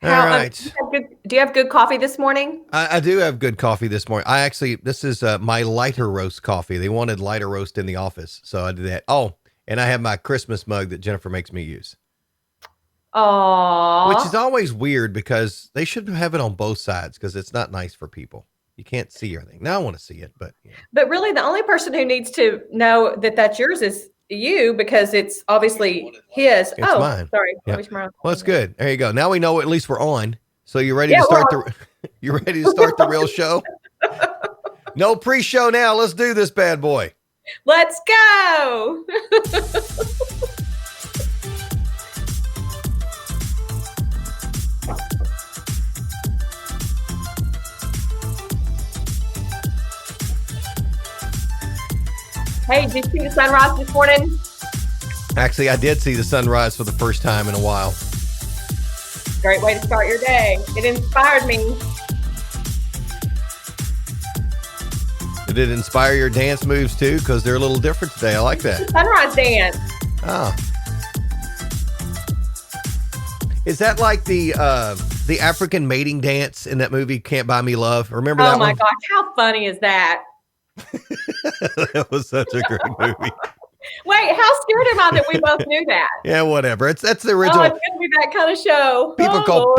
All How right. do you have good coffee this morning? I do have good coffee this morning. This is my lighter roast coffee. They wanted lighter roast in the office, so I did that. Oh, and I have my Christmas mug that Jennifer makes me use, which is Aw. always weird because they should have it on both sides because it's not nice for people. You can't see everything. Now I want to see it, but But really, the only person who needs to know that that's yours is you because it's obviously his. it's Oh, mine. sorry. I Yeah. wish my Well, that's good. There you go. Now we know at least we're on. So you ready Yeah, to we're start on. the you ready to start the real show? No pre-show now. Let's do this bad boy. Let's go. Hey, did you see the sunrise this morning? Actually, I did see the sunrise for the first time in a while. Great way to start your day. It inspired me. Did it inspire your dance moves too? Because they're a little different today. I like that. Sunrise dance. Oh. Is that like the African mating dance in that movie Can't Buy Me Love? Remember that Oh my one? gosh, how funny is that? That was such a great movie. Wait, how scared am I that we both knew that? Yeah, whatever. That's the Oh, original. it's gonna be that kind of show. People Oh call Lord.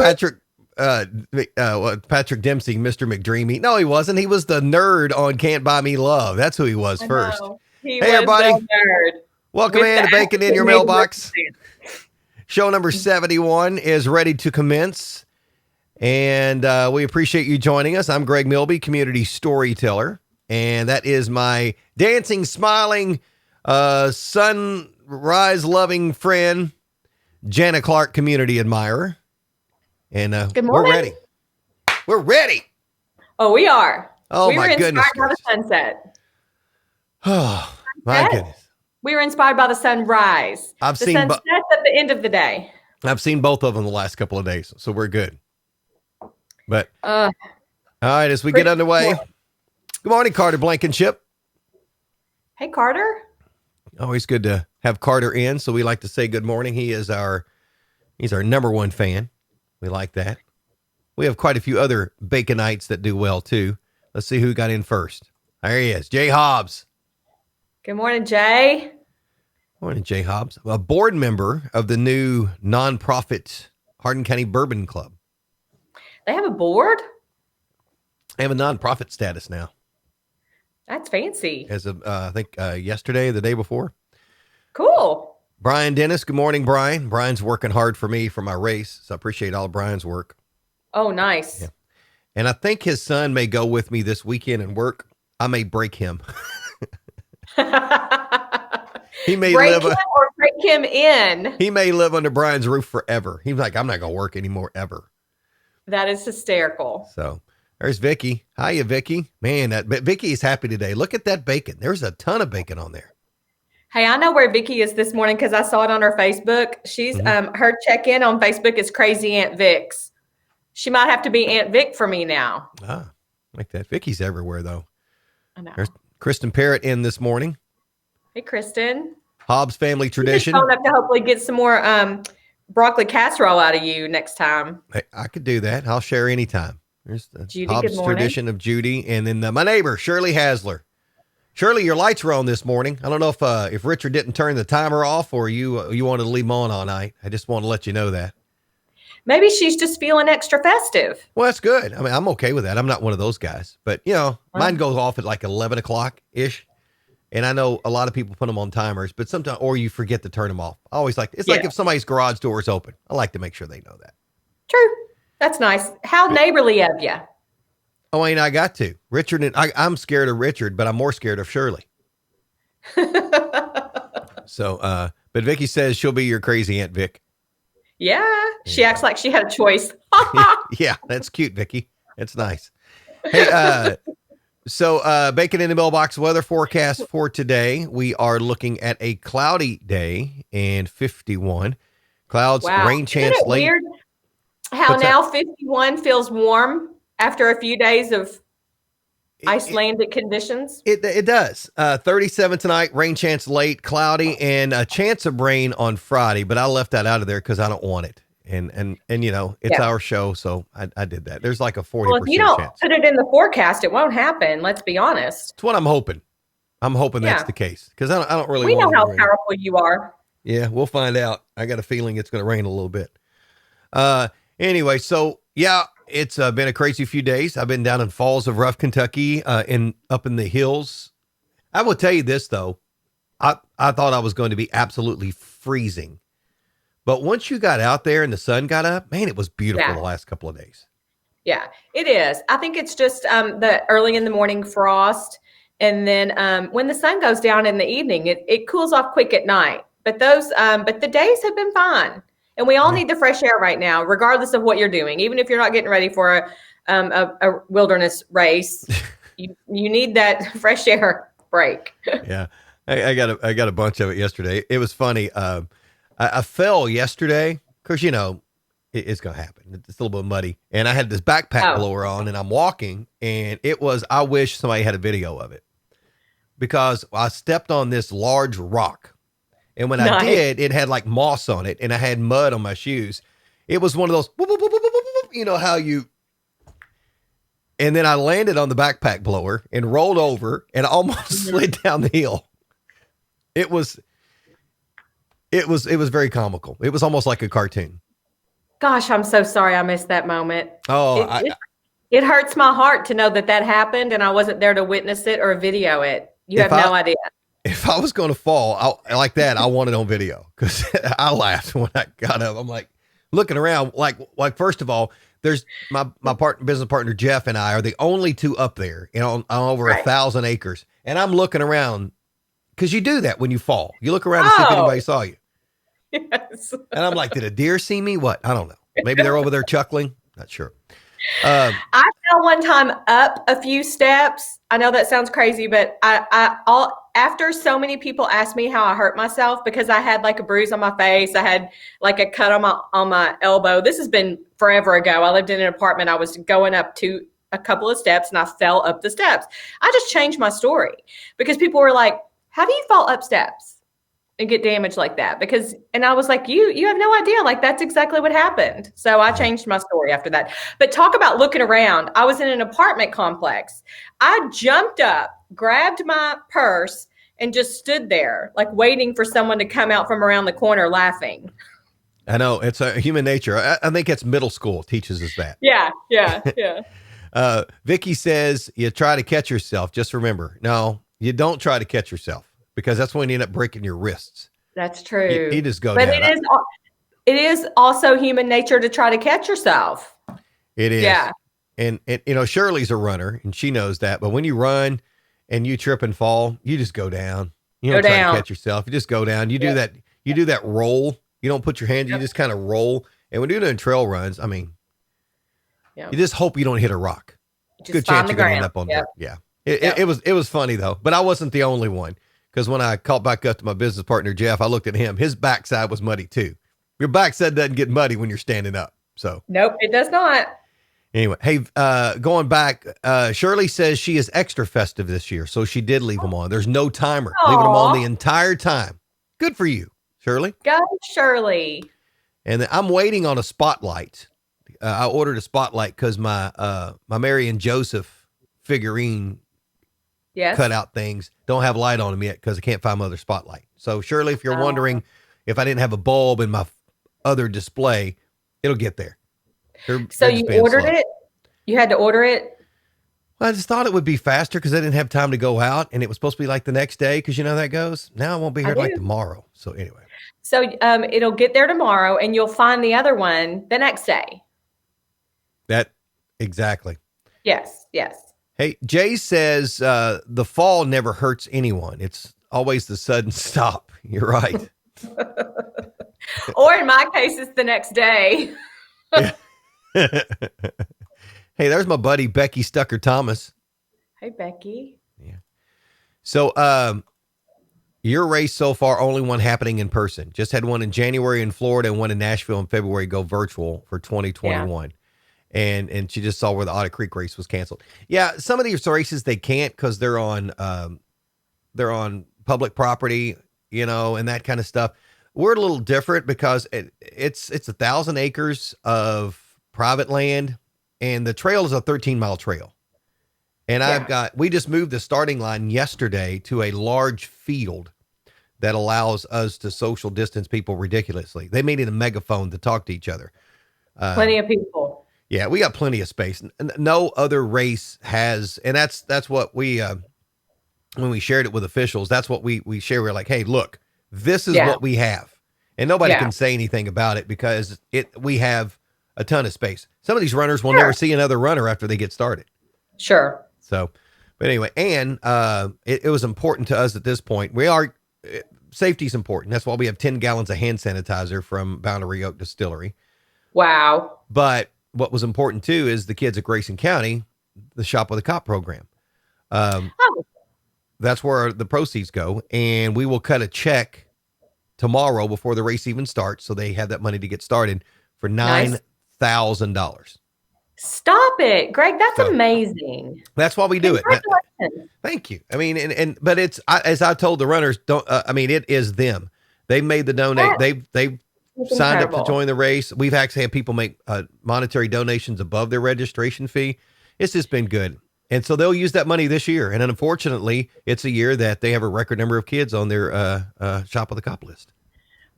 Patrick Dempsey Mr. McDreamy. No, he wasn't. He was the nerd on Can't Buy Me Love. That's who he was I first. know. He Hey, was everybody. the nerd. Welcome With in the to Bacon in Your African Mailbox. maiden Show number 71 is ready to commence. And we appreciate you joining us. I'm Greg Milby, community storyteller. And that is my dancing, smiling, sunrise loving friend, Jana Clark, community admirer. And Good we're morning. ready. We're ready. Oh, we are. Oh, we my were goodness inspired by the gracious. sunset. Oh, my Sunset? goodness. We were inspired by the sunrise. I've The seen sun sets at the end of the day. I've seen both of them the last couple of days, so we're good. But Uh, all right, as we get pretty underway. cool. Good morning, Carter Blankenship. Hey, Carter. Always good to have Carter in, so we like to say good morning. He's our number one fan. We like that. We have quite a few other Baconites that do well too. Let's see who got in first. There he is, Jay Hobbs. Good morning, Jay. Morning, Jay Hobbs, a board member of the new nonprofit Hardin County Bourbon Club. They have a board? They have a nonprofit status now, That's fancy. as of I think yesterday, the day before. Cool. Brian Dennis. Good morning, Brian. Brian's working hard for me for my race, so I appreciate all of Brian's work. Oh, nice. Yeah. And I think his son may go with me this weekend and work. I may break him. He may break live. him or break him in. He may live under Brian's roof forever. He's like, I'm not gonna work anymore ever. That is hysterical. So there's Vicky. Hiya, Vicky. Man, Vicky is happy today. Look at that bacon. There's a ton of bacon on there. Hey, I know where Vicky is this morning because I saw it on her Facebook. She's her check-in on Facebook is Crazy Aunt Vic's. She might have to be Aunt Vic for me now. Ah, like that. Vicky's everywhere though. I know. There's Kristen Parrott in this morning. Hey, Kristen. Hobbs family tradition. Phone up to hopefully get some more broccoli casserole out of you next time. Hey, I could do that. I'll share anytime. There's the Judy, Hobbs good morning. tradition of Judy, and then my neighbor Shirley Hasler. Shirley, your lights were on this morning. I don't know if Richard didn't turn the timer off or you wanted to leave them on all night. I just want to let you know that. Maybe she's just feeling extra festive. Well, that's good. I mean, I'm okay with that. I'm not one of those guys, but mine goes off at like 11 o'clock ish. And I know a lot of people put them on timers, but sometimes, or you forget to turn them off. I always like if somebody's garage door is open, I like to make sure they know that. True. That's nice. How neighborly of you. Oh, ain't I got to. Richard and I'm scared of Richard, but I'm more scared of Shirley. So, but Vicky says she'll be your crazy Aunt Vic. Yeah. She acts like she had a choice. Yeah, that's cute, Vicky. That's nice. Hey, so Bacon in the Mailbox weather forecast for today. We are looking at a cloudy day and 51. Clouds, Wow. rain chance Isn't it late. weird how What's now 51 feels warm after a few days of Icelandic conditions? It does. 37 tonight, rain chance late, cloudy, and a chance of rain on Friday, but I left that out of there because I don't want it. And it's Yeah. our show, so I did that. There's like a Well, if you 40% don't chance. put it in the forecast, it won't happen. Let's be honest. It's what I'm hoping. I'm hoping that's Yeah. the case because I don't really We want know it to how rain. powerful you are. Yeah, we'll find out. I got a feeling it's going to rain a little bit. Anyway, so yeah, it's been a crazy few days. I've been down in Falls of Rough, Kentucky, up in the hills. I will tell you this though, I thought I was going to be absolutely freezing, but once you got out there and the sun got up, man, it was beautiful Yeah. the last couple of days. Yeah, it is. I think it's just the early in the morning frost. And then when the sun goes down in the evening, it cools off quick at night. But but the days have been fine. And we all Yeah. need the fresh air right now, regardless of what you're doing. Even if you're not getting ready for a wilderness race, you need that fresh air break. Yeah, I got a bunch of it yesterday. It was funny. I fell yesterday because it's gonna happen. It's a little bit muddy, and I had this backpack Oh, blower on, and I'm walking, and it was. I wish somebody had a video of it because I stepped on this large rock, and when I nice. did, it had like moss on it, and I had mud on my shoes. It was one of those, whoop, whoop, whoop, whoop, whoop, whoop, you know how you. And then I landed on the backpack blower and rolled over and almost slid down the hill. It was very comical. It was almost like a cartoon. Gosh, I'm so sorry I missed that moment. Oh, It hurts my heart to know that happened and I wasn't there to witness it or video it. You have no idea. if I was going to fall like that, I want it on video because I laughed when I got up. I'm like looking around, like first of all, there's my business partner Jeff and I are the only two up there, on over Right. 1,000 acres, and I'm looking around because you do that when you fall. You look around to see if anybody saw you. Yes. And I'm like, did a deer see me? What? I don't know. Maybe they're over there chuckling. Not sure. I fell one time up a few steps. I know that sounds crazy, but after so many people asked me how I hurt myself because I had like a bruise on my face, I had like a cut on my elbow. This has been forever ago. I lived in an apartment. I was going up to a couple of steps and I fell up the steps. I just changed my story because people were like, "How do you fall up steps and get damaged like that?" And I was like, you have no idea. Like, that's exactly what happened. So I changed my story after that. But talk about looking around. I was in an apartment complex. I jumped up, grabbed my purse, and just stood there, like waiting for someone to come out from around the corner laughing. I know it's a human nature. I think it's middle school teaches us that. Yeah. Vicky says you try to catch yourself. Just remember, no, you don't try to catch yourself because that's when you end up breaking your wrists. That's true. You just go but down. it is also human nature to try to catch yourself. It is. Yeah. And Shirley's a runner and she knows that. But when you run and you trip and fall, you just go down. You don't try to catch yourself. You just go down. You do that. You do that roll. You don't put your hands. You just kind of roll. And when you're doing trail runs, I mean, you just hope you don't hit a rock. Good chance you're going to end up on dirt. Yeah. It was funny though, but I wasn't the only one because when I caught back up to my business partner Jeff, I looked at him. His backside was muddy too. Your backside doesn't get muddy when you're standing up. So nope, it does not. Anyway, hey, going back, Shirley says she is extra festive this year, so she did leave them on. There's no timer, leaving them on the entire time. Good for you, Shirley. Go, Shirley. And then I'm waiting on a spotlight. I ordered a spotlight because my Mary and Joseph figurine cutout things don't have light on them yet because I can't find my other spotlight. So Shirley, if you're wondering if I didn't have a bulb in my other display, it'll get there. So you ordered it? You had to order it? Well, I just thought it would be faster because I didn't have time to go out and it was supposed to be like the next day because you know how that goes. Now I won't be here like tomorrow. So anyway. So it'll get there tomorrow and you'll find the other one the next day. That exactly. Yes. Hey, Jay says the fall never hurts anyone. It's always the sudden stop. You're right. Or in my case, it's the next day. Hey, there's my buddy Becky Stucker Thomas. Hey, Becky. Yeah. So, your race so far, only one happening in person. Just had one in January in Florida and one in Nashville in February. Go virtual for 2021. Yeah. And she just saw where the Otter Creek race was canceled. Yeah, some of these races they can't because they're on public property, and that kind of stuff. We're a little different because it's 1,000 acres of private land, and the trail is a 13-mile trail. And Yeah. we just moved the starting line yesterday to a large field that allows us to social distance people ridiculously. They made it a megaphone to talk to each other. Plenty of people. Yeah, we got plenty of space. No other race has, and that's what we when we shared it with officials, that's what we share. We're like, hey, look, this is Yeah. what we have, and nobody Yeah. can say anything about it because we have a ton of space. Some of these runners will never Sure. see another runner after they get started. Sure. So, but anyway, and it was important to us at this point. Safety is important. That's why we have 10 gallons of hand sanitizer from Boundary Oak Distillery. Wow. But what was important too is the kids at Grayson County, the Shop with a Cop program. Oh, That's where the proceeds go, and we will cut a check tomorrow before the race even starts, so they have that money to get started for nice. $9,000. Stop it, Greg. That's So amazing. that's why we do it. Congratulations. Thank you. I mean, but as I told the runners, don't. I mean, it is them. They made the donate. That They've is signed up to incredible. join the race. We've actually had people make monetary donations above their registration fee. It's just been good. And so they'll use that money this year. And unfortunately, it's a year that they have a record number of kids on their Shop with the Cop list.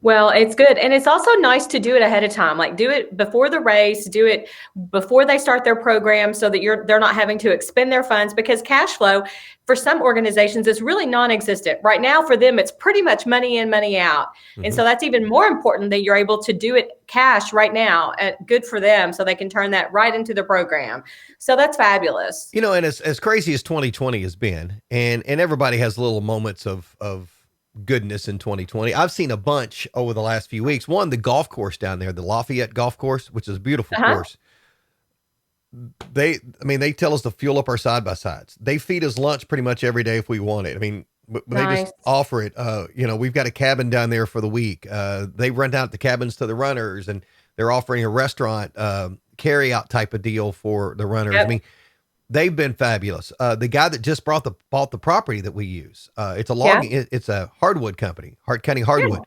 Well, it's good. And it's also nice to do it ahead of time. Like do it before the race, do it before they start their program so that they're not having to expend their funds, because cash flow for some organizations is really non-existent. Right now for them it's pretty much money in, money out. And Mm-hmm. so that's even more important that you're able to do it cash right now. Good for them, so they can turn that right into the program. So that's fabulous. You know, and as crazy as 2020 has been, and everybody has little moments of goodness in 2020. I've seen a bunch over the last few weeks. One, the golf course down there, the Lafayette Golf Course, which is a beautiful Uh-huh. course. They tell us to fuel up our side by sides. They feed us lunch pretty much every day if we want it. I mean, they Nice. just offer it. We've got a cabin down there for the week. They rent out the cabins to the runners, and they're offering a restaurant carry out type of deal for the runners. Yep. I mean, they've been bafabulous. The guy that just bought the property that we use, it's a logging, it's a hardwood company, Hart County Hardwood.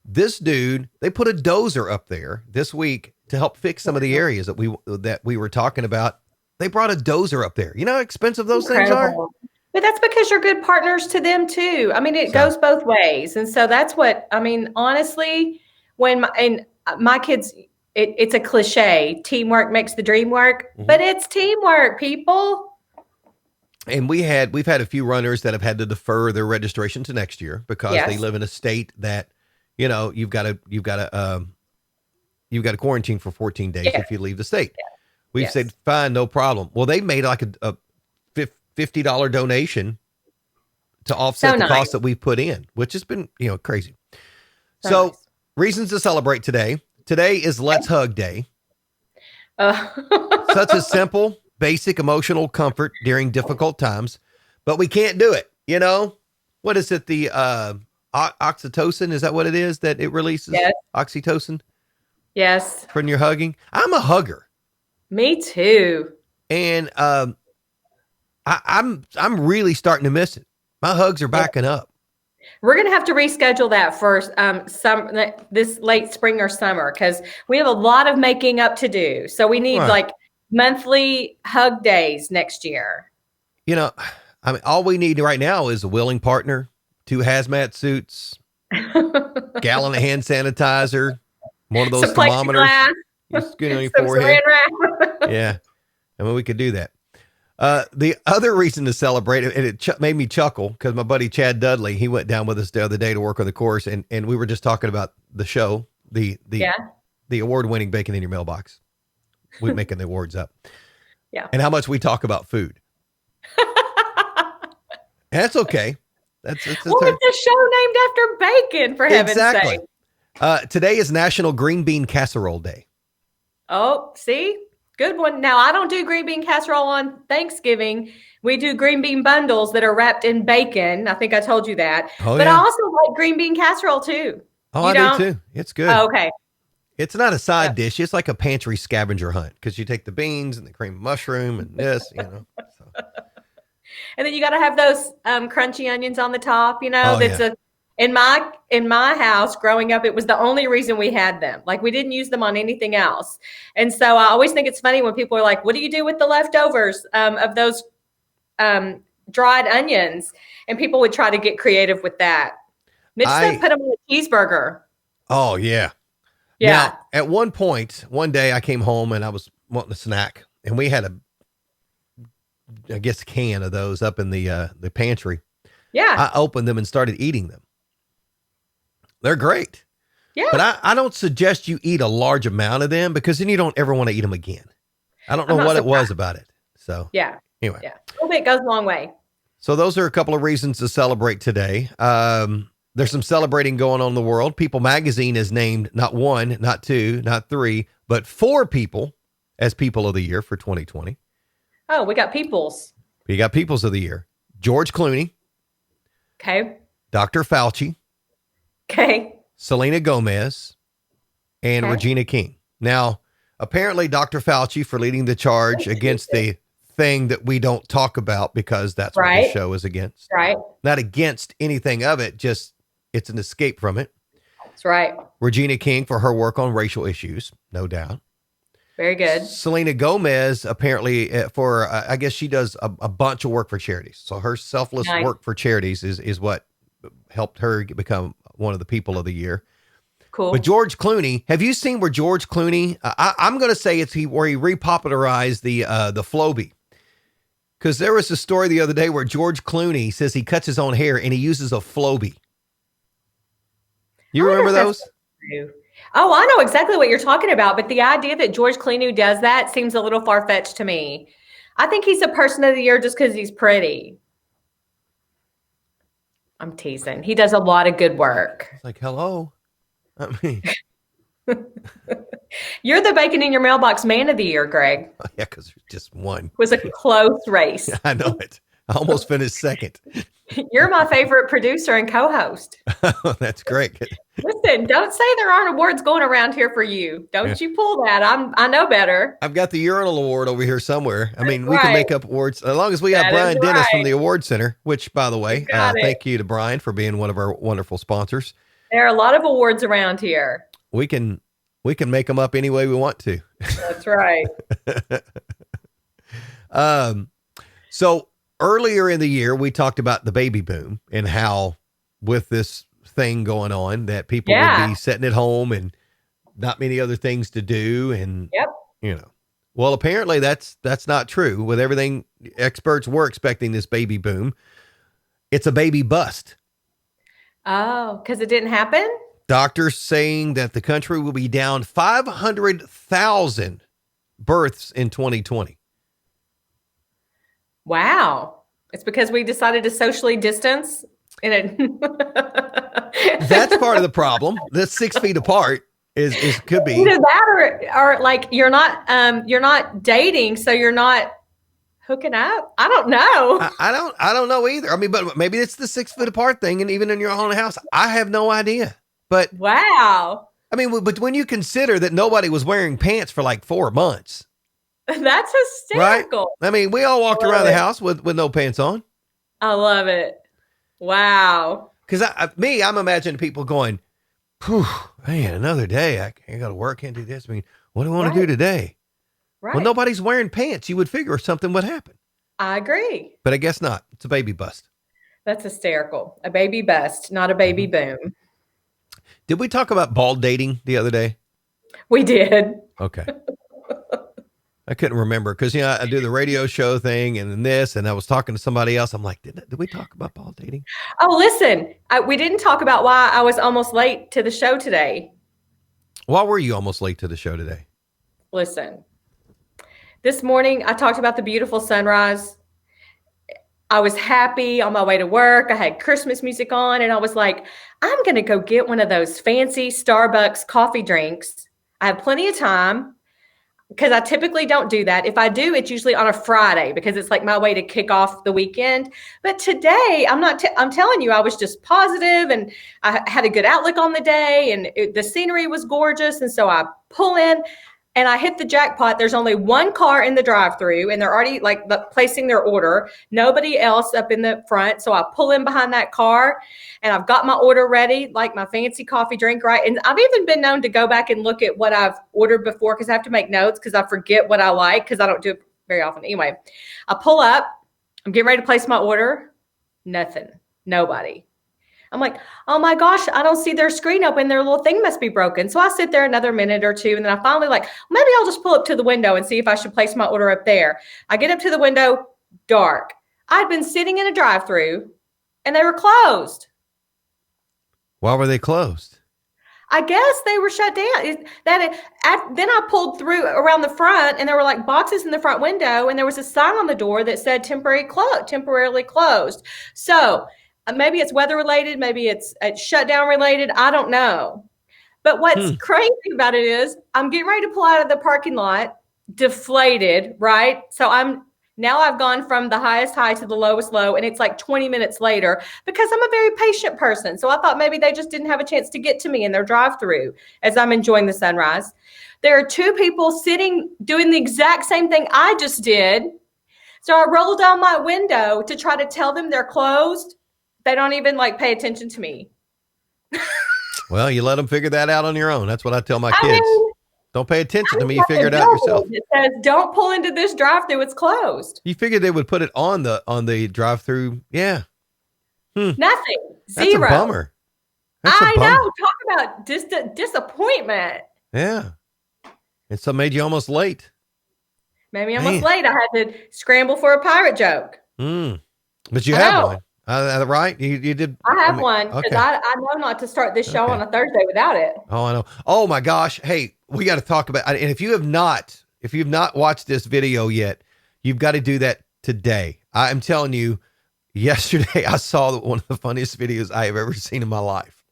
This dude, they put a dozer up there this week to help fix some of the areas that we were talking about. They brought a dozer up there. You know how expensive those things are? Incredible. But that's because you're good partners to them too. I mean, it goes both ways. And so that's what, I mean, honestly, my kids, it's a cliche, teamwork makes the dream work, but it's teamwork, people. And we've had a few runners that have had to defer their registration to next year because they Yes. live in a state that, you've got to quarantine for 14 days Yeah. if you leave the state. We've Yes. said, fine, no problem. Well, they made like a $50 donation to offset So the cost nice. that we put in, which has been, crazy. So So nice. reasons to celebrate today. Today is Let's Hug Day. Uh, Such a simple, basic emotional comfort during difficult times, but we can't do it. What is it? The oxytocin, is that what it is that it releases? Yes. Oxytocin yes, when you're hugging. I'm a hugger, me too. and I'm really starting to miss it. My hugs are backing up. We're going to have to reschedule that for this late spring or summer, because we have a lot of making up to do. So we need Right. like monthly hug days next year. I mean, all we need right now is a willing partner, 2 hazmat suits, gallon of hand sanitizer, one of those Some thermometers. plexiglass, You scoot on your some forehead. saran wrap. Yeah. I mean, we could do that. The other reason to celebrate, and it made me chuckle because my buddy Chad Dudley, he went down with us the other day to work on the course, and we were just talking about the show, the award-winning Bacon in Your Mailbox. We're making the awards up. Yeah. And how much we talk about food. And that's okay. That's Well, it's a show named after bacon, for heaven's exactly. sake. Today is National Green Bean Casserole Day. Oh, see? Good one. Now, I don't do green bean casserole on Thanksgiving. We do green bean bundles that are wrapped in bacon. I think I told you that. Oh, But yeah. I also like green bean casserole too. Oh, You I don't? do too. It's good. Oh, okay. It's not a side dish. It's like a pantry scavenger hunt because you take the beans and the cream of mushroom and this, So. And then you got to have those crunchy onions on the top, Oh, that's yeah. In my house growing up, it was the only reason we had them. Like we didn't use them on anything else. And so I always think it's funny when people are like, "What do you do with the leftovers of those dried onions?" And people would try to get creative with that. Mitch said, "Put them on a cheeseburger." Oh yeah. Yeah. Now, at one point, one day I came home and I was wanting a snack, and we had a can of those up in the pantry. Yeah. I opened them and started eating them. They're great. Yeah. But I don't suggest you eat a large amount of them because then you don't ever want to eat them again. I don't know what it was about it. So yeah. Anyway. Yeah. A little bit goes a long way. So those are a couple of reasons to celebrate today. There's some celebrating going on in the world. People Magazine has named not one, not two, not three, but 4 people as People of the Year for 2020. Oh, we got Peoples. We got Peoples of the Year. George Clooney. Okay. Dr. Fauci. Okay. Selena Gomez. And Regina King. Now, apparently Dr. Fauci for leading the charge against the thing that we don't talk about because that's what the show is against. Right. Not against anything of it, just it's an escape from it. That's right. Regina King for her work on racial issues, no doubt. Very good. Selena Gomez, apparently, for I guess she does a bunch of work for charities. So her selfless work for charities is what helped her become one of the People of the Year. Cool. But George Clooney, have you seen where George Clooney? I'm going to say it's where he repopularized the Flowbee. Because there was a story the other day where George Clooney says he cuts his own hair and he uses a Flowbee. You remember those? Oh, I know exactly what you're talking about. But the idea that George Clooney does that seems a little far-fetched to me. I think he's a Person of the Year just because he's pretty. I'm teasing. He does a lot of good work. It's like, hello. I mean, you're the Bacon in Your Mailbox Man of the Year, Greg. Yeah, because there's just one. It was a close race. I know it. I almost finished second. You're my favorite producer and co-host. That's great. Listen, don't say there aren't awards going around here for you. Don't you pull that. I know better. I've got the Urinal Award over here somewhere. I mean, we can make up awards as long as we have Brian Dennis from the Award Center, which, by the way, thank you to Brian for being one of our wonderful sponsors. There are a lot of awards around here. We can make them up any way we want to. That's right. So earlier in the year, we talked about the baby boom and how with this thing going on that people would be sitting at home and not many other things to do. And, well, apparently that's not true with everything. Experts were expecting this baby boom. It's a baby bust. Oh, because it didn't happen? Doctors saying that the country will be down 500,000 births in 2020. Wow. It's because we decided to socially distance That's part of the problem. The 6 feet apart is could be. Either that or like you're not dating, so you're not hooking up. I don't know. I don't know either. I mean, but maybe it's the 6 foot apart thing, and even in your own house, I have no idea. But wow. I mean, but when you consider that nobody was wearing pants for like 4 months. That's hysterical. Right? I mean, we all walked around the house with no pants on. I love it. Wow. Because I'm imagining people going, "Whew, man, another day. I can't go to work, can't do this. I mean, what do I want to do today?" Right. Well, nobody's wearing pants. You would figure something would happen. I agree. But I guess not. It's a baby bust. That's hysterical. A baby bust, not a baby boom. Did we talk about bald dating the other day? We did. Okay. I couldn't remember because, I do the radio show thing and then this, and I was talking to somebody else. I'm like, did we talk about bald dating? Oh, listen, we didn't talk about why I was almost late to the show today. Why were you almost late to the show today? Listen, this morning I talked about the beautiful sunrise. I was happy on my way to work. I had Christmas music on, and I was like, I'm going to go get one of those fancy Starbucks coffee drinks. I have plenty of time. Because I typically don't do that. If I do, it's usually on a Friday because it's like my way to kick off the weekend. But today, I'm telling you, I was just positive and I had a good outlook on the day and the scenery was gorgeous. And so I pull in. and I hit the jackpot. There's only one car in the drive-through, and they're already like placing their order. Nobody else up in the front. So I pull in behind that car, and I've got my order ready, like my fancy coffee drink, right? And I've even been known to go back and look at what I've ordered before because I have to make notes because I forget what I like because I don't do it very often. Anyway, I pull up. I'm getting ready to place my order. Nothing. Nobody. I'm like, oh my gosh, I don't see their screen open. Their little thing must be broken. So I sit there another minute or two. And then I finally maybe I'll just pull up to the window and see if I should place my order up there. I get up to the window, dark. I'd been sitting in a drive-through and they were closed. Why were they closed? I guess they were shut down. Then I pulled through around the front and there were like boxes in the front window and there was a sign on the door that said temporarily closed. So maybe it's weather related. Maybe it's shutdown related. I don't know. But what's crazy about it is I'm getting ready to pull out of the parking lot, deflated, right? So I've gone from the highest high to the lowest low, and it's like 20 minutes later because I'm a very patient person. So I thought maybe they just didn't have a chance to get to me in their drive-through as I'm enjoying the sunrise. There are two people sitting doing the exact same thing I just did. So I roll down my window to try to tell them they're closed. They don't even pay attention to me. Well, you let them figure that out on your own. That's what I tell my kids. Don't pay attention to me. You figure it out yourself. It says, don't pull into this drive-through. It's closed. You figured they would put it on the drive-through. Yeah. Nothing. That's Zero. a bummer. I know. Talk about disappointment. Yeah. And so made you almost late. Made me almost late. I had to scramble for a pirate joke. But you have one. Right? You did. I have one because I know not to start this show on a Thursday without it. Oh, I know. Oh my gosh. Hey, we got to talk about, and if you've not watched this video yet, you've got to do that today. I'm telling you, yesterday I saw one of the funniest videos I have ever seen in my life.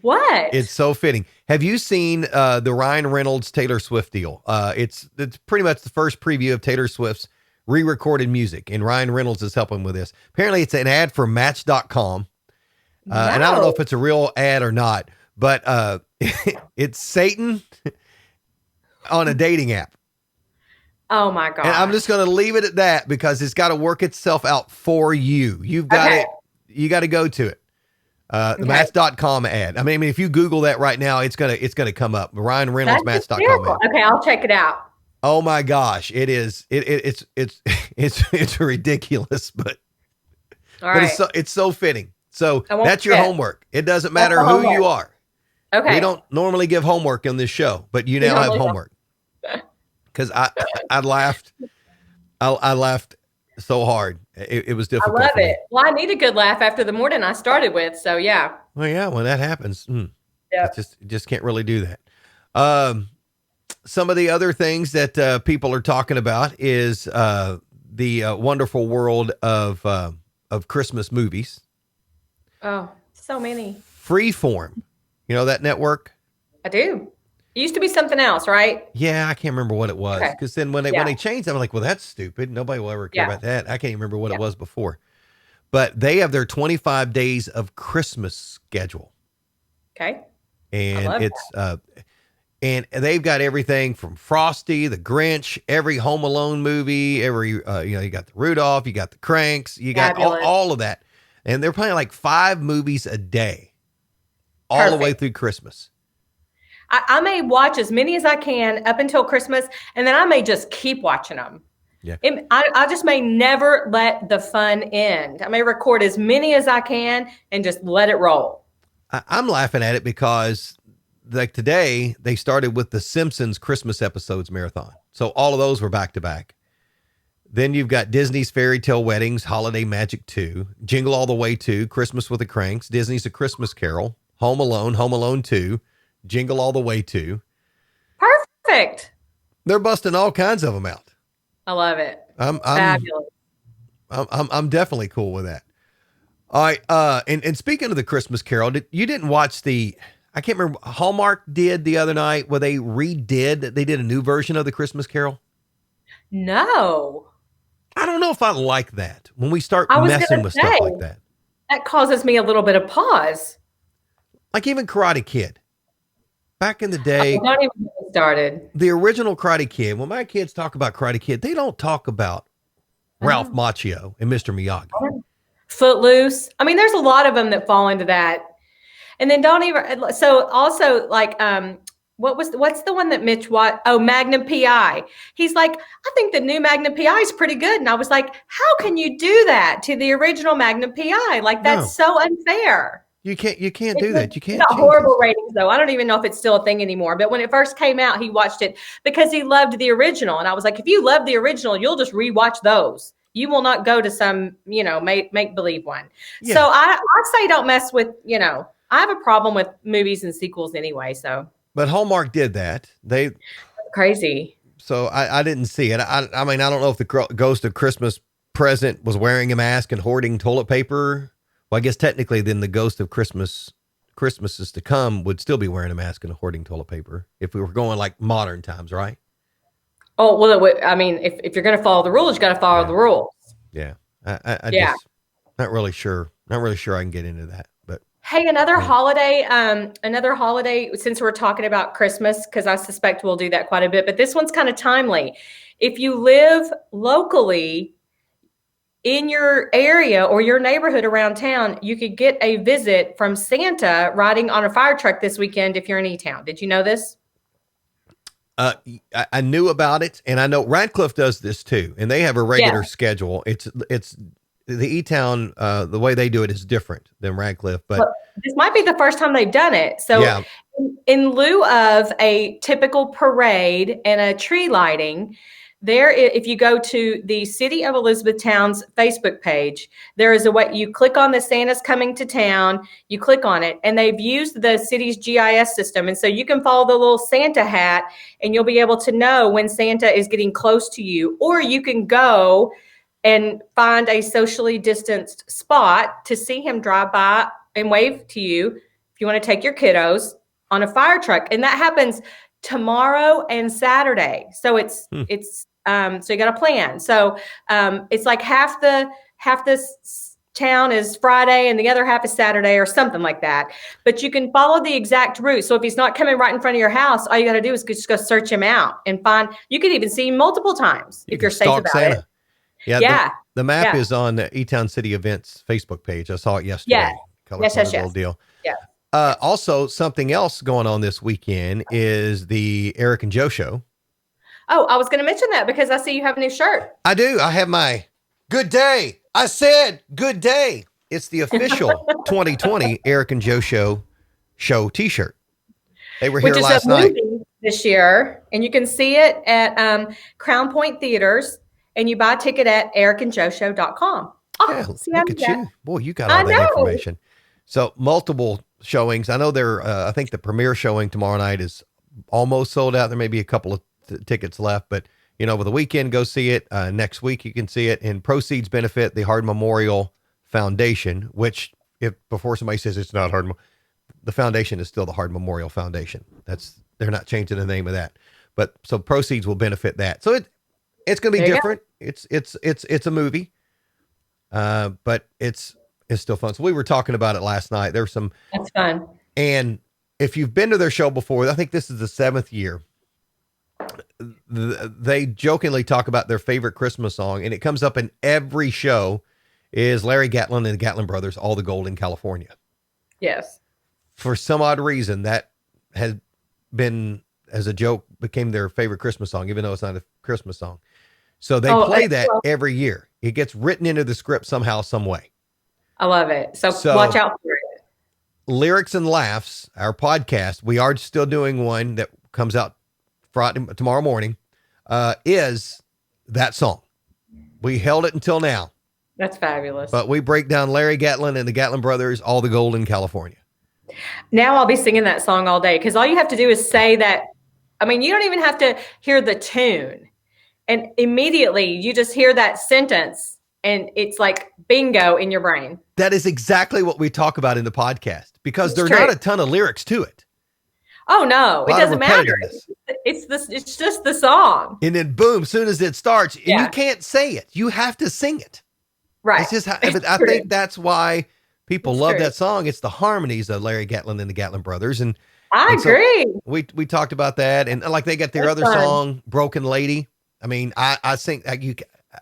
What? It's so fitting. Have you seen the Ryan Reynolds Taylor Swift deal? It's pretty much the first preview of Taylor Swift's re-recorded music, and Ryan Reynolds is helping with this. Apparently it's an ad for Match.com. And I don't know if it's a real ad or not, but it's Satan on a dating app. Oh my God. And I'm just going to leave it at that because it's got to work itself out for you. You've got it. You got to go to it. The Match.com ad. I mean, if you Google that right now, it's gonna come up. Ryan Reynolds Match.com ad. Okay, I'll check it out. Oh my gosh, it is. It's ridiculous, but it's so fitting. So that's your homework. It doesn't matter who you are. Okay. We don't normally give homework on this show, but you now have homework. Because I laughed. I laughed so hard. It was difficult. I love it. Well, I need a good laugh after the morning I started with. So yeah. Well, yeah, when that happens, just can't really do that. Some of the other things that people are talking about is the wonderful world of Christmas movies. Oh, so many. Freeform. You know that network? I do. It used to be something else, right? Yeah, I can't remember what it was. Because then when they changed, I'm like, well, that's stupid. Nobody will ever care about that. I can't even remember what it was before. But they have their 25 days of Christmas schedule. Okay. And and they've got everything from Frosty, the Grinch, every Home Alone movie, you got the Rudolph, you got the Cranks, you got all of that. And they're playing like 5 movies a day, all the way through Christmas. I may watch as many as I can up until Christmas, and then I may just keep watching them. Yeah. I just may never let the fun end. I may record as many as I can and just let it roll. I'm laughing at it because like today they started with the Simpsons Christmas episodes marathon. So all of those were back to back. Then you've got Disney's Fairy Tale Weddings, Holiday Magic 2, Jingle All the Way 2, Christmas with the Cranks, Disney's A Christmas Carol, Home Alone 2, Jingle All the Way 2. Perfect. They're busting all kinds of them out. I love it. Fabulous. I'm definitely cool with that. All right. And speaking of the Christmas Carol, you didn't watch I can't remember, Hallmark did the other night where they did a new version of the Christmas Carol. No. I don't know if I like that when we start messing with stuff like that. That causes me a little bit of pause. Like even Karate Kid. Back in the day. Don't even get me started. The original Karate Kid, when my kids talk about Karate Kid, they don't talk about Ralph Macchio and Mr. Miyagi. Footloose. I mean, there's a lot of them that fall into that. And then don't even, so also like, what's the one that Mitch watched? Oh, Magnum PI. He's like, I think the new Magnum PI is pretty good. And I was like, how can you do that to the original Magnum PI? Like, that's so unfair. You can't do that. You can't. Got horrible ratings though. I don't even know if it's still a thing anymore. But when it first came out, he watched it because he loved the original. And I was like, if you love the original, you'll just rewatch those. You will not go to some, make believe one. Yeah. So I say don't mess with, I have a problem with movies and sequels anyway. So, but Hallmark did that. Crazy. So I didn't see it. I mean, I don't know if the Ghost of Christmas Present was wearing a mask and hoarding toilet paper. Well, I guess technically then the Ghost of Christmas is to come would still be wearing a mask and hoarding toilet paper if we were going like modern times, right? Oh, well, I mean, if you're going to follow the rules, you got to follow the rules. Yeah. I just not really sure I can get into that, but. Hey, another holiday, since we're talking about Christmas, because I suspect we'll do that quite a bit, but this one's kind of timely. If you live locally in your area or your neighborhood around town, you could get a visit from Santa riding on a fire truck this weekend if you're in E-Town. Did you know this? I knew about it, and I know Radcliffe does this too, and they have a regular schedule. It's the E-Town, the way they do it is different than Radcliffe, but this might be the first time they've done it. So in lieu of a typical parade and a tree lighting, if you go to the City of Elizabethtown's Facebook page, there is a way you click on the Santa's coming to town, you click on it, and they've used the city's GIS system. And so you can follow the little Santa hat and you'll be able to know when Santa is getting close to you, or you can go and find a socially distanced spot to see him drive by and wave to you if you want to take your kiddos on a fire truck. And that happens tomorrow and Saturday. So so you got a plan. So it's like half the town is Friday and the other half is Saturday or something like that. But you can follow the exact route. So if he's not coming right in front of your house, all you got to do is just go search him out and find. You could even see him multiple times if you're safe about Santa. It. Yeah. The map is on the E-Town City Events Facebook page. I saw it yesterday. Yes. Little deal. Yeah. Also, something else going on this weekend is the Eric and Joe show. Oh, I was going to mention that because I see you have a new shirt. I do. I have my good day. I said good day. It's the official 2020 Eric and Joe show t-shirt. They were here last night. This year, and you can see it at Crown Point Theaters, and you buy a ticket at ericandjoeshow.com. Oh, yeah, look at you. Boy, you got all that information. So multiple showings. I know I think the premiere showing tomorrow night is almost sold out. There may be a couple of tickets left, but over the weekend, go see it. Next week, you can see it, and proceeds benefit the Hard Memorial Foundation, which before somebody says it's not Hard, the foundation is still the Hard Memorial Foundation. They're not changing the name of that, but so proceeds will benefit that. So it's going to be different. It's a movie, but it's still fun. So we were talking about it last night. That's fun. And if you've been to their show before, I think this is the 7th year. They jokingly talk about their favorite Christmas song, and it comes up in every show, is Larry Gatlin and the Gatlin Brothers, All the Gold in California. Yes. For some odd reason, that has been, as a joke, became their favorite Christmas song, even though it's not a Christmas song. So they play that every year. It gets written into the script somehow, some way. I love it. So watch out for it. Lyrics and Laughs, our podcast, we are still doing one that comes out tomorrow morning, is that song. We held it until now. That's fabulous. But we break down Larry Gatlin and the Gatlin Brothers, All the Gold in California. Now I'll be singing that song all day, because all you have to do is say that. I mean, you don't even have to hear the tune, and immediately you just hear that sentence and it's like bingo in your brain. That is exactly what we talk about in the podcast, because there's not a ton of lyrics to it. Oh no, it doesn't matter. It's just the song. And then boom, soon as it starts, and you can't say it. You have to sing it. Right. It's just I think that's why people love that song. It's the harmonies of Larry Gatlin and the Gatlin Brothers. And I And so agree. we talked about that, and like they got their That's other fun. song, "Broken Lady." I mean, I think I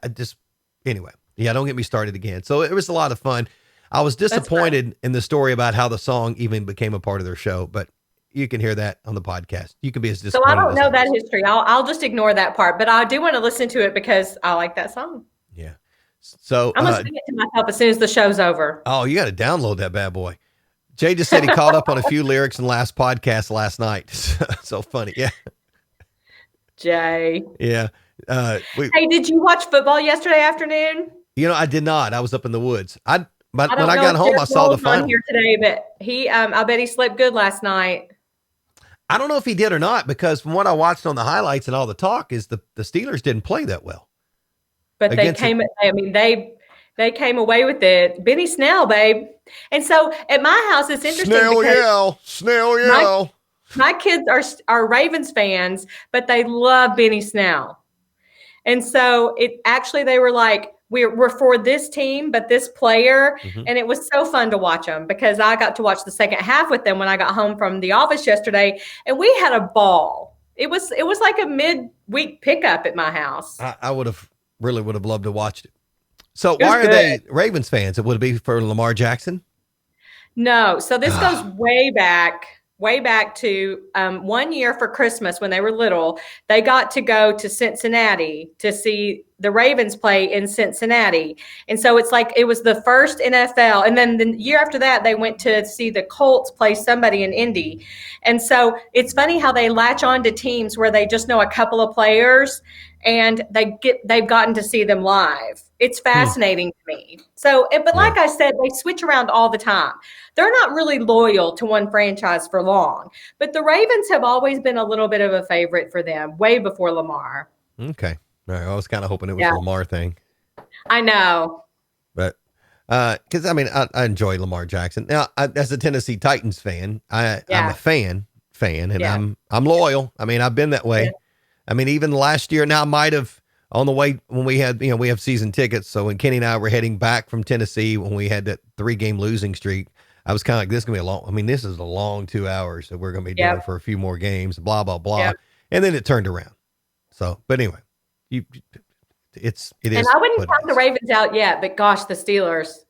just anyway. Yeah, don't get me started again. So it was a lot of fun. I was That's fun. disappointed in the story about how the song even became a part of their show, but you can hear that on the podcast. You can be as So I disappointed don't as I know that was. history. I'll just ignore that part, but I do want to listen to it because I like that song. Yeah. So, I'm gonna sing it to myself as soon as the show's over. oh, you got to download that bad boy. Jay just said he caught up on a few lyrics in last podcast last night. So funny. Yeah. Jay. Yeah. We, Hey, did you watch football yesterday afternoon? I did not. I was up in the woods. But I when don't I know got if home, I Jeff saw the Noel's on final. here today, but I bet he slept good last night. I don't know if he did or not, because from what I watched on the highlights and all the talk is the Steelers didn't play that well But they against it. came. I mean, they came away with it. Benny Snell, babe. And so at my house, it's interesting because Snail my yell. my kids are Ravens fans, but they love Benny Snell. And so it actually, they were like, we're for this team, but this player. Mm-hmm. And it was so fun to watch them because I got to watch the second half with them when I got home from the office yesterday, and we had a ball. It was like a midweek pickup at my house. I would have loved to watch it. So It was why are good. they Ravens fans? It would be for Lamar Jackson. No, so this goes Ah, way back to 1 year for Christmas when they were little. They got to go to Cincinnati to see the Ravens play in Cincinnati. And so it's like it was the first NFL. And then the year after that, they went to see the Colts play somebody in Indy. And so it's funny how they latch on to teams where they just know a couple of players and they've gotten to see them live. It's hmm, fascinating to me. So, but yeah. like I said, they switch around all the time. They're not really loyal to one franchise for long, but the Ravens have always been a little bit of a favorite for them, way before Lamar. Okay. All right. I was kind of hoping it was Yeah, a Lamar thing, I know. but because I mean I enjoy Lamar Jackson. Now, as a Tennessee Titans fan, I'm a Yeah, fan, and yeah, I'm loyal. I mean, I've been that yeah, way. I mean, even last year. Now, I might have on the way when we had we have season tickets. So when Kenny and I were heading back from Tennessee when we had that 3-game losing streak, I was kind of like, this is gonna be a long. I mean, this is a long 2 hours that we're gonna be doing yep, for a few more games. Blah blah blah, yep. and then it turned around. So, but anyway, you it And is I wouldn't what it count the is. Ravens out yet, but gosh, the Steelers,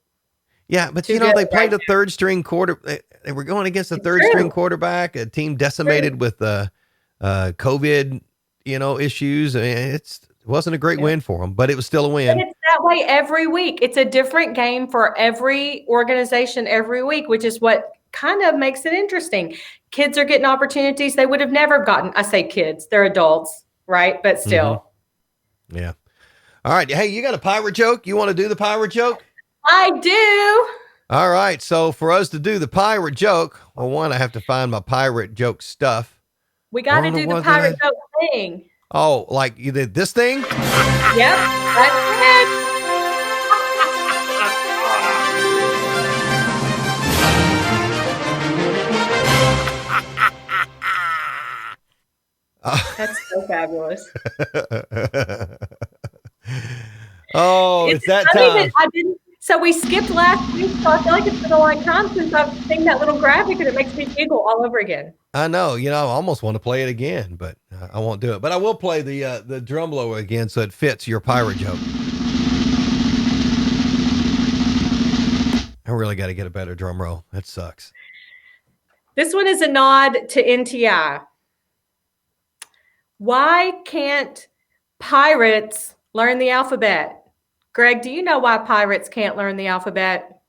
Yeah, but too good they right played a third string quarter. They were going against a now. It's third string true. quarterback, a team True. decimated with COVID, issues. I mean, it wasn't a great Yeah. win for them, but it was still a But win. it's that way every week. It's a different game for every organization every week, which is what kind of makes it interesting. Kids are getting opportunities they would have never gotten. I say kids, they're adults, right? But Hmm. still. Yeah. All right. Hey, you got a pirate joke? You want to do the pirate joke? I do. All right. So for us to do the pirate joke, well, one, I have to find my pirate joke stuff. We got to Wonder do the what did pirate I? joke thing. Oh, like you did this thing? Yep, that's it. That's so fabulous. Oh, It's it's that funny that time. I didn't. So we skipped last week, so I feel like it's been a long time since I've seen that little graphic, and it makes me giggle all over again. I know, I almost want to play it again, but I won't do it. But I will play the drum blower again so it fits your pirate joke. I really got to get a better drum roll. That sucks. This one is a nod to NTI. Why can't pirates learn the alphabet? Greg, do you know why pirates can't learn the alphabet?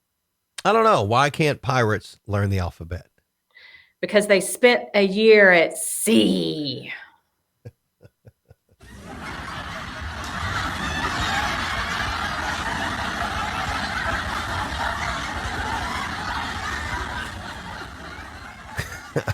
I don't know. Why can't pirates learn the alphabet? Because they spent a year at sea.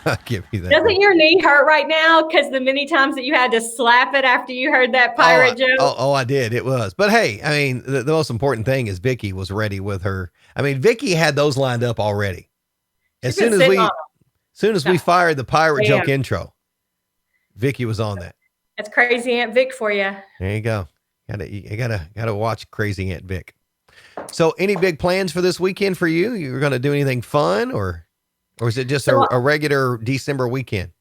I'll give you that one. Doesn't your knee hurt right now because the many times that you had to slap it after you heard that pirate joke? I did. It was. But hey, I mean, the most important thing is Vicky was ready with her. I mean, Vicky had those lined up already. She's As been soon as sitting on we fired the pirate them. joke intro, Vicky was on that. That's crazy Aunt Vic for you. There you go. You gotta watch Crazy Aunt Vic. So, any big plans for this weekend for you? You're going to do anything fun or? Or is it just So a regular December weekend?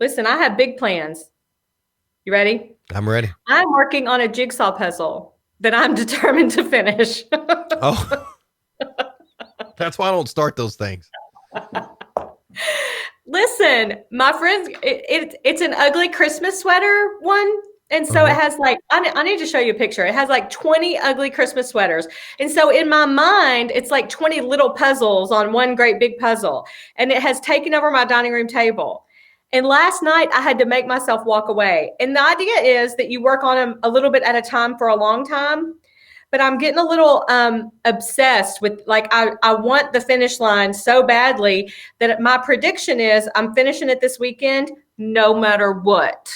listen, I have big plans. You ready? I'm ready. I'm working on a jigsaw puzzle that I'm determined to finish. Oh, that's why I don't start those things. Listen, my friends, it's an ugly Christmas sweater one. And so it has like, I need to show you a picture. It has like 20 ugly Christmas sweaters. And so in my mind, it's like 20 little puzzles on one great big puzzle. And it has taken over my dining room table. And last night I had to make myself walk away. And the idea is that you work on them a little bit at a time for a long time. But I'm getting a little obsessed with, like, I want the finish line so badly that my prediction is I'm finishing it this weekend no matter what.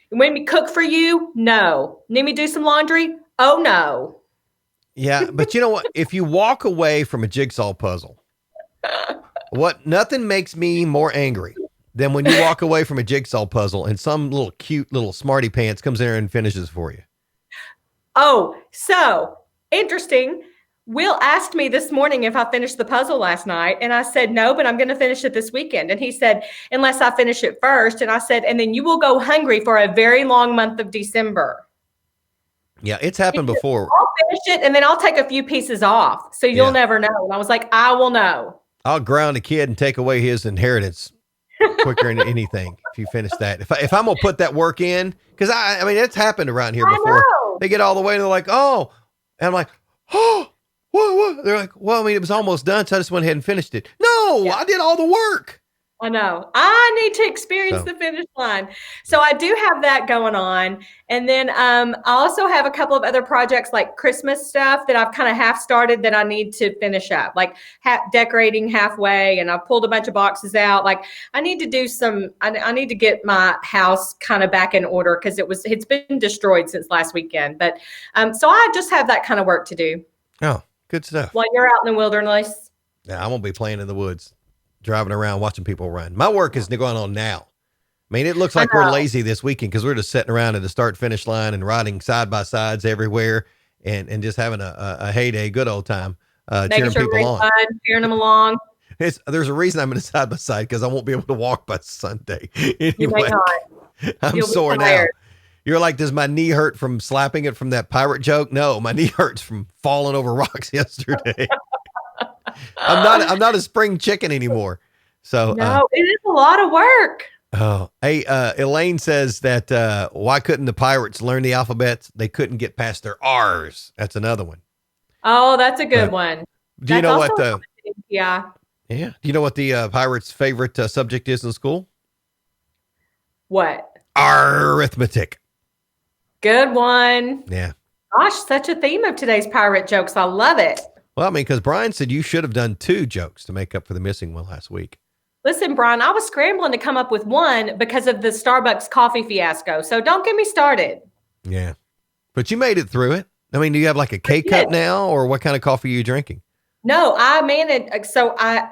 You want me to cook for you? No. Need me to do some laundry? Oh, no. Yeah, but you know what? If you walk away from a jigsaw puzzle, nothing makes me more angry than when you walk away from a jigsaw puzzle and some little cute little smarty pants comes in there and finishes for you. Oh, so interesting. Will asked me this morning if I finished the puzzle last night, and I said no, but I'm going to finish it this weekend. And he said, unless I finish it first. And I said, and then you will go hungry for a very long month of December. Yeah, it's happened before. I'll finish it, and then I'll take a few pieces off, so you'll never know. And I was like, I will know. I'll ground a kid and take away his inheritance quicker than anything if you finish that. If I'm gonna put that work in, because I mean it's happened around here before. They get all the way and they're like, oh, and I'm like, oh, what? They're like, well, I mean it was almost done, so I just went ahead and finished it. No, I did all the work. I know. I need to experience the finish line. So I do have that going on. And then I also have a couple of other projects like Christmas stuff that I've kind of half started that I need to finish up, like decorating halfway. And I've pulled a bunch of boxes out. Like I need to do I need to get my house kind of back in order because it's been destroyed since last weekend. But so I just have that kind of work to do. Oh, good stuff. While you're out in the wilderness. Yeah, I'm going to be playing in the woods, driving around, watching people run. My work is going on now. I mean, it looks like we're lazy this weekend because we're just sitting around at the start finish line and riding side by sides everywhere and just having a heyday, good old time, cheering people on. Cheering them along. There's a reason I'm in a side by side because I won't be able to walk by Sunday. Anyway, you may not. I'm sore now. You're like, does my knee hurt from slapping it from that pirate joke? No, my knee hurts from falling over rocks yesterday. I'm not a spring chicken anymore. So no, it is a lot of work. Oh, hey, Elaine says that why couldn't the pirates learn the alphabets? They couldn't get past their R's. That's another one. Oh, that's a good one. Do you know what yeah. Do you know what the pirates' favorite subject is in school? What? Arithmetic. Good one. Yeah. Gosh, such a theme of today's pirate jokes. I love it. Well, I mean, because Brian said you should have done 2 jokes to make up for the missing one last week. Listen, Brian, I was scrambling to come up with one because of the Starbucks coffee fiasco. So don't get me started. Yeah. But you made it through it. I mean, do you have like a K-cup now, or what kind of coffee are you drinking? No, I managed. So I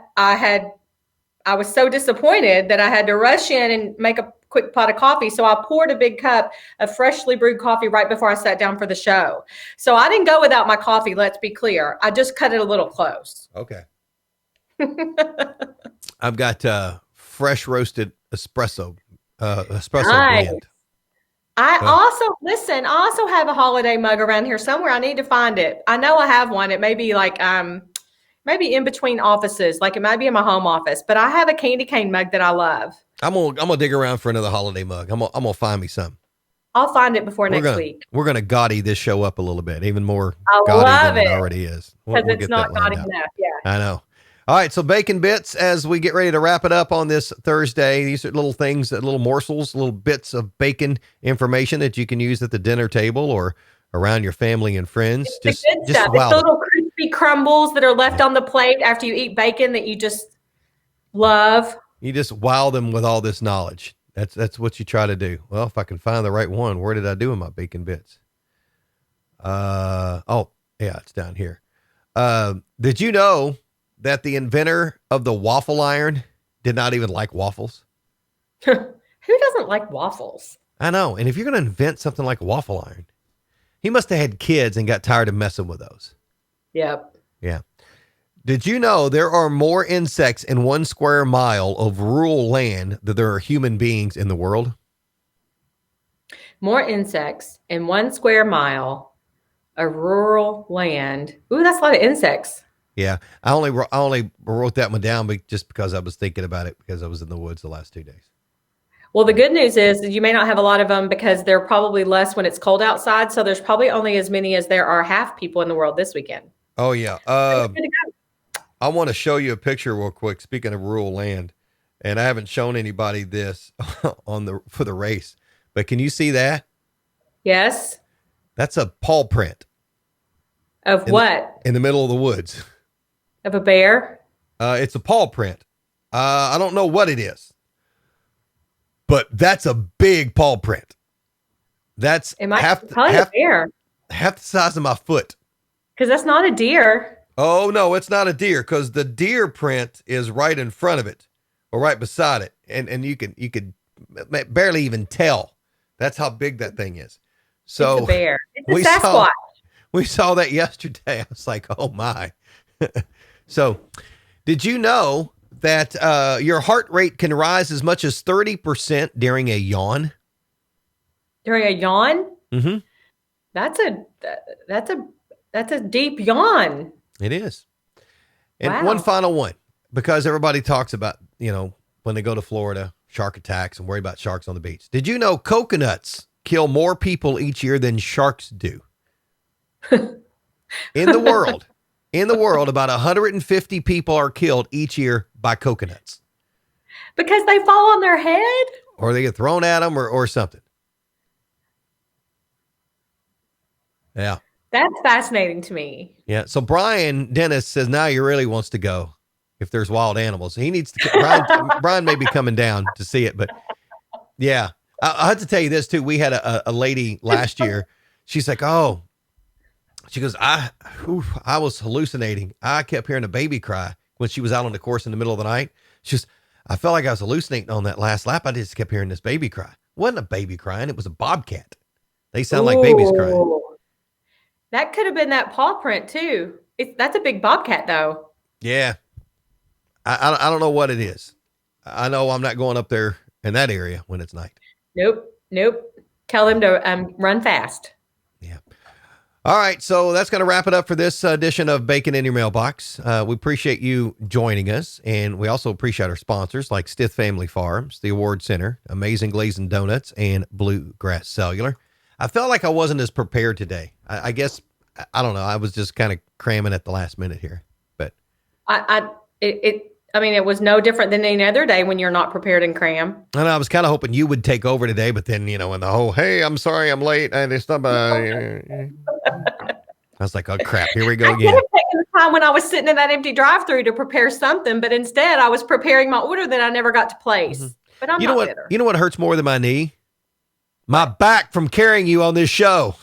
was so disappointed that I had to rush in and make a quick pot of coffee. So I poured a big cup of freshly brewed coffee right before I sat down for the show. So I didn't go without my coffee. Let's be clear. I just cut it a little close. Okay. I've got fresh roasted espresso Nice. blend. I also have a holiday mug around here somewhere. I need to find it. I know I have one. It may be like maybe in between offices, like it might be in my home office, but I have a candy cane mug that I love. I'm gonna dig around for another holiday mug. I'm gonna find me some. I'll find it before next week. We're gonna gaudy this show up a little bit, even more gaudy than it already is. Because it's not gaudy enough. Yeah, I know. All right, so bacon bits as we get ready to wrap it up on this Thursday. These are little things, little morsels, little bits of bacon information that you can use at the dinner table or around your family and friends. It's the good stuff. It's the little crispy crumbles that are left on the plate after you eat bacon that you just love. You just wow them with all this knowledge. That's what you try to do. Well, if I can find the right one, where did I do in my bacon bits? Oh, yeah, it's down here. Did you know that the inventor of the waffle iron did not even like waffles? Who doesn't like waffles? I know. And if you're going to invent something like a waffle iron, he must have had kids and got tired of messing with those. Yep. Yeah. Did you know there are more insects in 1 square mile of rural land than there are human beings in the world? More insects in 1 square mile of rural land. Ooh, that's a lot of insects. Yeah, I only wrote that one down just because I was thinking about it because I was in the woods the last 2 days. Well, the good news is that you may not have a lot of them because they're probably less when it's cold outside. So there's probably only as many as there are half people in the world this weekend. Oh yeah. Good to go. I want to show you a picture real quick. Speaking of rural land, and I haven't shown anybody this for the race, but can you see that? Yes. That's a paw print Of what? in the middle of the woods. Of a bear? It's a paw print. I don't know what it is, but that's a big paw print. That's Probably a bear. half the size of my foot. Because that's not a deer. Oh no, it's not a deer because the deer print is right in front of it or right beside it, and you could barely even tell. That's how big that thing is. So it's a bear. It's a Sasquatch. We saw that yesterday. I was like, oh my. So, did you know that your heart rate can rise as much as 30% during a yawn? During a yawn? Mm-hmm. That's a deep yawn. It is. And Wow. one final one, because everybody talks about, when they go to Florida, shark attacks and worry about sharks on the beach. Did you know coconuts kill more people each year than sharks do? In the world, about 150 people are killed each year by coconuts. Because they fall on their head? Or they get thrown at them or something. Yeah. That's fascinating to me. Yeah. So Brian Dennis says now he really wants to go if there's wild animals. He needs to, Brian may be coming down to see it, but yeah. I have to tell you this too. We had a lady last year. She's like, oh, she goes, I was hallucinating. I kept hearing a baby cry when she was out on the course in the middle of the night. She goes, I felt like I was hallucinating on that last lap. I just kept hearing this baby cry. It wasn't a baby crying. It was a bobcat. They sound like babies crying. That could have been that paw print too. That's a big bobcat though. Yeah. I don't know what it is. I know I'm not going up there in that area when it's night. Nope. Tell him to run fast. Yeah. All right. So that's going to wrap it up for this edition of Bacon in Your Mailbox. We appreciate you joining us. And we also appreciate our sponsors like Stith Family Farms, the Award Center, Amazing Glazing Donuts, and Bluegrass Cellular. I felt like I wasn't as prepared today. I guess, I don't know. I was just kind of cramming at the last minute here, but it was no different than any other day when you're not prepared and cram. And I was kind of hoping you would take over today, but then, in the whole, hey, I'm sorry, I'm late. I was like, oh crap, here we go again. I could have taken the time when I was sitting in that empty drive-through to prepare something, but instead I was preparing my order that I never got to place. Mm-hmm. But I'm not bitter. You know what hurts more than my knee? My back from carrying you on this show.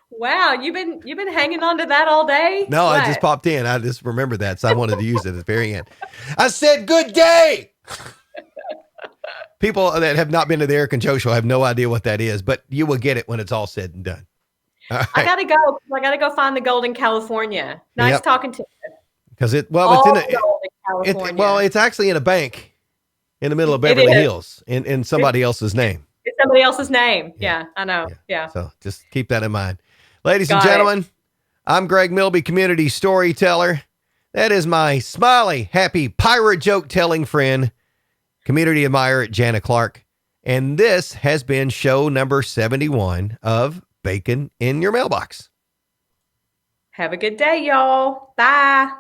Wow, you've been hanging on to that all day? No, what? I just popped in. I just remembered that, so I wanted to use it at the very end. I said, good day. People that have not been to the Eric and Joe show have no idea what that is, but you will get it when it's all said and done. All right. I gotta go find the Golden California. Nice talking to you. Because it's actually in a bank in the middle of Beverly Hills in somebody else's name. It's somebody else's name. Yeah, I know. Yeah. So just keep that in mind. Ladies and gentlemen, I'm Greg Milby, community storyteller. That is my smiley, happy pirate joke telling friend, community admirer Jana Clark. And this has been show number 71 of Bacon in Your Mailbox. Have a good day, y'all. Bye.